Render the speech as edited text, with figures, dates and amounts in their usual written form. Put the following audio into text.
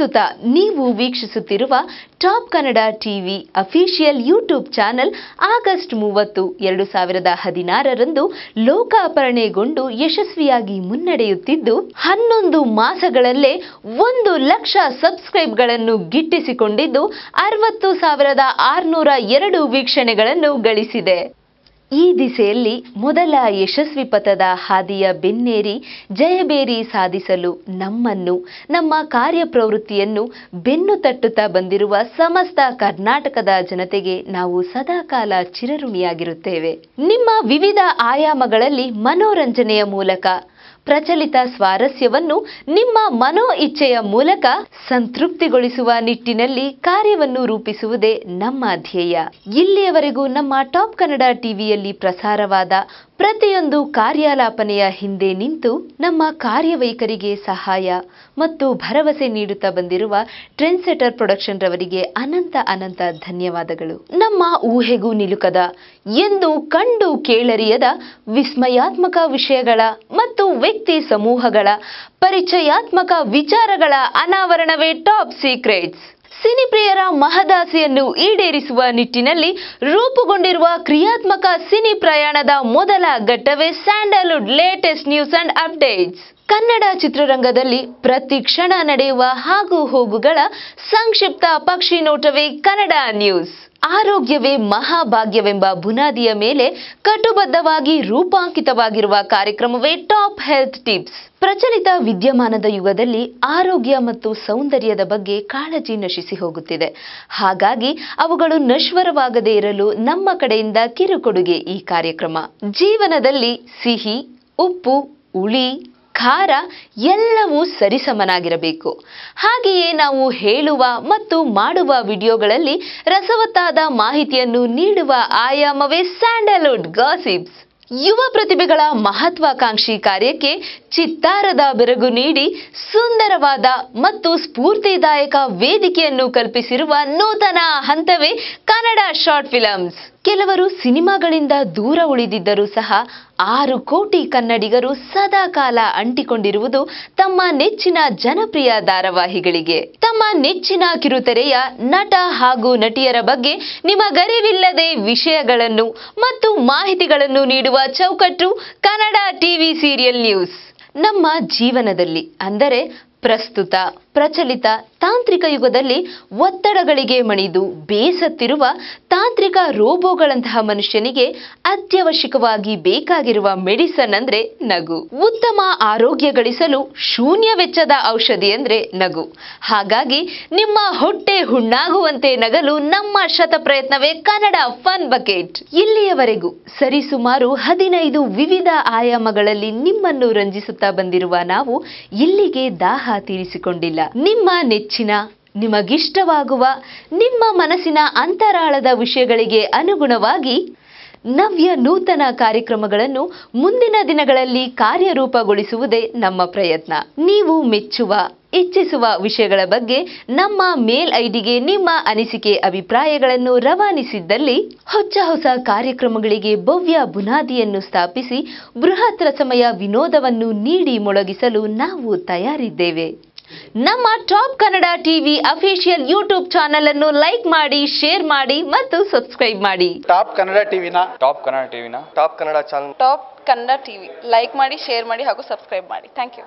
ಪ್ರಸ್ತುತ ನೀವು ವೀಕ್ಷಿಸುತ್ತಿರುವ top Kannada TV official YouTube channel August 30, 2016ರಂದು ಲೋಕಾರ್ಪಣೆಗೊಂಡು ಯಶಸ್ವಿಯಾಗಿ ಮುನ್ನಡೆಯುತ್ತಿದ್ದು 11 ಮಾಸಗಳಲ್ಲೇ 1 ಲಕ್ಷ ಸಬ್ಸ್ಕ್ರೈಬ್ಗಳನ್ನು ಗಿಟ್ಟಿಸಿಕೊಂಡಿದ್ದು 60,602 ವೀಕ್ಷಣೆಗಳನ್ನು ಗಳಿಸಿದೆ. ಈ ದಿಸೆಯಲ್ಲಿ ಮೊದಲ ಯಶಸ್ವಿ ಪಥದ ಹಾದಿಯ ಬೆನ್ನೇರಿ ಜಯಬೇರಿ ಸಾಧಿಸಲು ನಮ್ಮನ್ನು, ನಮ್ಮ ಕಾರ್ಯಪ್ರವೃತ್ತಿಯನ್ನು ಬೆನ್ನು ತಟ್ಟುತ್ತಾ ಬಂದಿರುವ ಸಮಸ್ತ ಕರ್ನಾಟಕದ ಜನತೆಗೆ ನಾವು ಸದಾಕಾಲ ಚಿರಋಣಿಯಾಗಿರುತ್ತೇವೆ. ನಿಮ್ಮ ವಿವಿಧ ಆಯಾಮಗಳಲ್ಲಿ ಮನೋರಂಜನೆಯ ಮೂಲಕ ಪ್ರಚಲಿತ ಸ್ವಾರಸ್ಯವನ್ನು ನಿಮ್ಮ ಮನೋ ಇಚ್ಛೆಯ ಮೂಲಕ ಸಂತೃಪ್ತಿಗೊಳಿಸುವ ನಿಟ್ಟಿನಲ್ಲಿ ಕಾರ್ಯವನ್ನು ರೂಪಿಸುವುದೇ ನಮ್ಮ ಧ್ಯೇಯ. ಇಲ್ಲಿಯವರೆಗೂ ನಮ್ಮ ಟಾಪ್ ಕನ್ನಡ ಟಿವಿಯಲ್ಲಿ ಪ್ರಸಾರವಾದ ಪ್ರತಿಯೊಂದು ಕಾರ್ಯಾಲಾಪನೆಯ ಹಿಂದೆ ನಿಂತು ನಮ್ಮ ಕಾರ್ಯವೈಖರಿಗೆ ಸಹಾಯ ಮತ್ತು ಭರವಸೆ ನೀಡುತ್ತಾ ಬಂದಿರುವ ಟ್ರೆಂಡ್ ಸೆಟರ್ ಪ್ರೊಡಕ್ಷನ್ ರವರಿಗೆ ಅನಂತ ಧನ್ಯವಾದಗಳು. ನಮ್ಮ ಊಹೆಗೂ ನಿಲುಕದ, ಎಂದು ಕಂಡು ಕೇಳರಿಯದ ವಿಸ್ಮಯಾತ್ಮಕ ವಿಷಯಗಳ ಮತ್ತು ವ್ಯಕ್ತಿ ಸಮೂಹಗಳ ಪರಿಚಯಾತ್ಮಕ ವಿಚಾರಗಳ ಅನಾವರಣವೇ ಟಾಪ್ ಸೀಕ್ರೆಟ್ಸ್. ಸಿನಿಪ್ರಿಯರ ಮಹದಾಸೆಯನ್ನು ಈಡೇರಿಸುವ ನಿಟ್ಟಿನಲ್ಲಿ ರೂಪುಗೊಂಡಿರುವ ಕ್ರಿಯಾತ್ಮಕ ಸಿನಿ ಪ್ರಯಾಣದ ಮೊದಲ ಘಟ್ಟವೇ Sandalwood latest news and updates. Kannada ಚಿತ್ರರಂಗದಲ್ಲಿ ಪ್ರತಿ ಕ್ಷಣ ನಡೆಯುವ ಹಾಗೂ ಹೋಗುಗಳ ಸಂಕ್ಷಿಪ್ತ ಪಕ್ಷಿ ನೋಟವೇ ಕನ್ನಡ ನ್ಯೂಸ್. ಆರೋಗ್ಯವೇ ಮಹಾಭಾಗ್ಯವೆಂಬ ಬುನಾದಿಯ ಮೇಲೆ ಕಟುಬದ್ಧವಾಗಿ ರೂಪಾಂಕಿತವಾಗಿರುವ ಕಾರ್ಯಕ್ರಮವೇ ಟಾಪ್ ಹೆಲ್ತ್ ಟಿಪ್ಸ್. ಪ್ರಚಲಿತ ವಿದ್ಯಮಾನದ ಯುಗದಲ್ಲಿ ಆರೋಗ್ಯ ಮತ್ತು ಸೌಂದರ್ಯದ ಬಗ್ಗೆ ಕಾಳಜಿ ನಶಿಸಿ ಹೋಗುತ್ತಿದೆ. ಹಾಗಾಗಿ ಅವುಗಳು ನಶ್ವರವಾಗದೇ ಇರಲು ನಮ್ಮ ಕಡೆಯಿಂದ ಕಿರುಕೊಡುಗೆ ಈ ಕಾರ್ಯಕ್ರಮ. ಜೀವನದಲ್ಲಿ ಸಿಹಿ, ಉಪ್ಪು, ಹುಳಿ, ಖಾರ ಎಲ್ಲವೂ ಸರಿಸಮನಾಗಿರಬೇಕು. ಹಾಗೆಯೇ ನಾವು ಹೇಳುವ ಮತ್ತು ಮಾಡುವ ವಿಡಿಯೋಗಳಲ್ಲಿ ರಸವತ್ತಾದ ಮಾಹಿತಿಯನ್ನು ನೀಡುವ ಆಯಾಮವೇ ಸ್ಯಾಂಡಲ್ವುಡ್ ಗಾಸಿಪ್ಸ್. ಯುವ ಪ್ರತಿಭೆಗಳ ಮಹತ್ವಾಕಾಂಕ್ಷಿ ಕಾರ್ಯಕ್ಕೆ ಚಿತ್ತಾರದ ಬೆರಗು ನೀಡಿ ಸುಂದರವಾದ ಮತ್ತು ಸ್ಫೂರ್ತಿದಾಯಕ ವೇದಿಕೆಯನ್ನು ಕಲ್ಪಿಸಿರುವ ನೂತನ ಹಂತವೇ ಕನ್ನಡ ಶಾರ್ಟ್ ಫಿಲಮ್ಸ್. ಕೆಲವರು ಸಿನಿಮಾಗಳಿಂದ ದೂರ ಉಳಿದಿದ್ದರೂ ಸಹ 6 ಕೋಟಿ ಕನ್ನಡಿಗರು ಸದಾಕಾಲ ಅಂಟಿಕೊಂಡಿರುವುದು ತಮ್ಮ ನೆಚ್ಚಿನ ಜನಪ್ರಿಯ ಧಾರಾವಾಹಿಗಳಿಗೆ. ತಮ್ಮ ನೆಚ್ಚಿನ ಕಿರುತೆರೆಯ ನಟ ಹಾಗೂ ನಟಿಯರ ಬಗ್ಗೆ ನಿಮಗರಿವಿಲ್ಲದೆ ವಿಷಯಗಳನ್ನು ಮತ್ತು ಮಾಹಿತಿಗಳನ್ನು ನೀಡುವ ಚೌಕಟ್ಟು ಕನ್ನಡ ಟಿವಿ ಸೀರಿಯಲ್ ನ್ಯೂಸ್. ನಮ್ಮ ಜೀವನದಲ್ಲಿ ಅಂದರೆ ಪ್ರಸ್ತುತ ಪ್ರಚಲಿತ ತಾಂತ್ರಿಕ ಯುಗದಲ್ಲಿ ಒತ್ತಡಗಳಿಗೆ ಮಣಿದು ಬೇಸತ್ತಿರುವ ತಾಂತ್ರಿಕ ರೋಬೋಗಳಂತಹ ಮನುಷ್ಯನಿಗೆ ಅತ್ಯವಶ್ಯಕವಾಗಿ ಬೇಕಾಗಿರುವ ಮೆಡಿಸನ್ ಅಂದ್ರೆ ನಗು. ಉತ್ತಮ ಆರೋಗ್ಯ ಗಳಿಸಲು ಶೂನ್ಯ ವೆಚ್ಚದ ಔಷಧಿ ಅಂದ್ರೆ ನಗು. ಹಾಗಾಗಿ ನಿಮ್ಮ ಹೊಟ್ಟೆ ಹುಣ್ಣಾಗುವಂತೆ ನಗಲು ನಮ್ಮ ಶತ ಪ್ರಯತ್ನವೇ ಕನ್ನಡ ಫನ್ ಬಕೆಟ್. ಇಲ್ಲಿಯವರೆಗೂ ಸರಿಸುಮಾರು 15 ವಿವಿಧ ಆಯಾಮಗಳಲ್ಲಿ ನಿಮ್ಮನ್ನು ರಂಜಿಸುತ್ತಾ ಬಂದಿರುವ ನಾವು ಇಲ್ಲಿಗೆ ದಾಹ ತೀರಿಸಿಕೊಂಡಿಲ್ಲ. ನಿಮ್ಮ ನೆಚ್ಚಿನ, ನಿಮಗಿಷ್ಟವಾಗುವ, ನಿಮ್ಮ ಮನಸ್ಸಿನ ಅಂತರಾಳದ ವಿಷಯಗಳಿಗೆ ಅನುಗುಣವಾಗಿ ನವ್ಯ ನೂತನ ಕಾರ್ಯಕ್ರಮಗಳನ್ನು ಮುಂದಿನ ದಿನಗಳಲ್ಲಿ ಕಾರ್ಯರೂಪಗೊಳಿಸುವುದೇ ನಮ್ಮ ಪ್ರಯತ್ನ. ನೀವು ಮೆಚ್ಚುವ, ಇಚ್ಛಿಸುವ ವಿಷಯಗಳ ಬಗ್ಗೆ ನಮ್ಮ ಮೇಲ್ ಐಡಿಗೆ ನಿಮ್ಮ ಅನಿಸಿಕೆ ಅಭಿಪ್ರಾಯಗಳನ್ನು ರವಾನಿಸಿದ್ದಲ್ಲಿ ಹೊಸ ಕಾರ್ಯಕ್ರಮಗಳಿಗೆ ಭವ್ಯ ಬುನಾದಿಯನ್ನು ಸ್ಥಾಪಿಸಿ ಬೃಹತ್ ರಸಮಯ ವಿನೋದವನ್ನು ನೀಡಿ ಮೊಳಗಿಸಲು ನಾವು ತಯಾರಿದ್ದೇವೆ. ನಮ್ಮ top Kannada TV official YouTube channel ಅನ್ನು ಲೈಕ್ ಮಾಡಿ, ಶೇರ್ ಮಾಡಿ ಮತ್ತು ಸಬ್ಸ್ಕ್ರೈಬ್ ಮಾಡಿ. ಟಾಪ್ ಕನ್ನಡ ಟಿವಿನ ಟಾಪ್ ಕನ್ನಡ ಟಿವಿ ಲೈಕ್ ಮಾಡಿ, ಶೇರ್ ಮಾಡಿ ಹಾಗೂ ಸಬ್ಸ್ಕ್ರೈಬ್ ಮಾಡಿ. Thank you.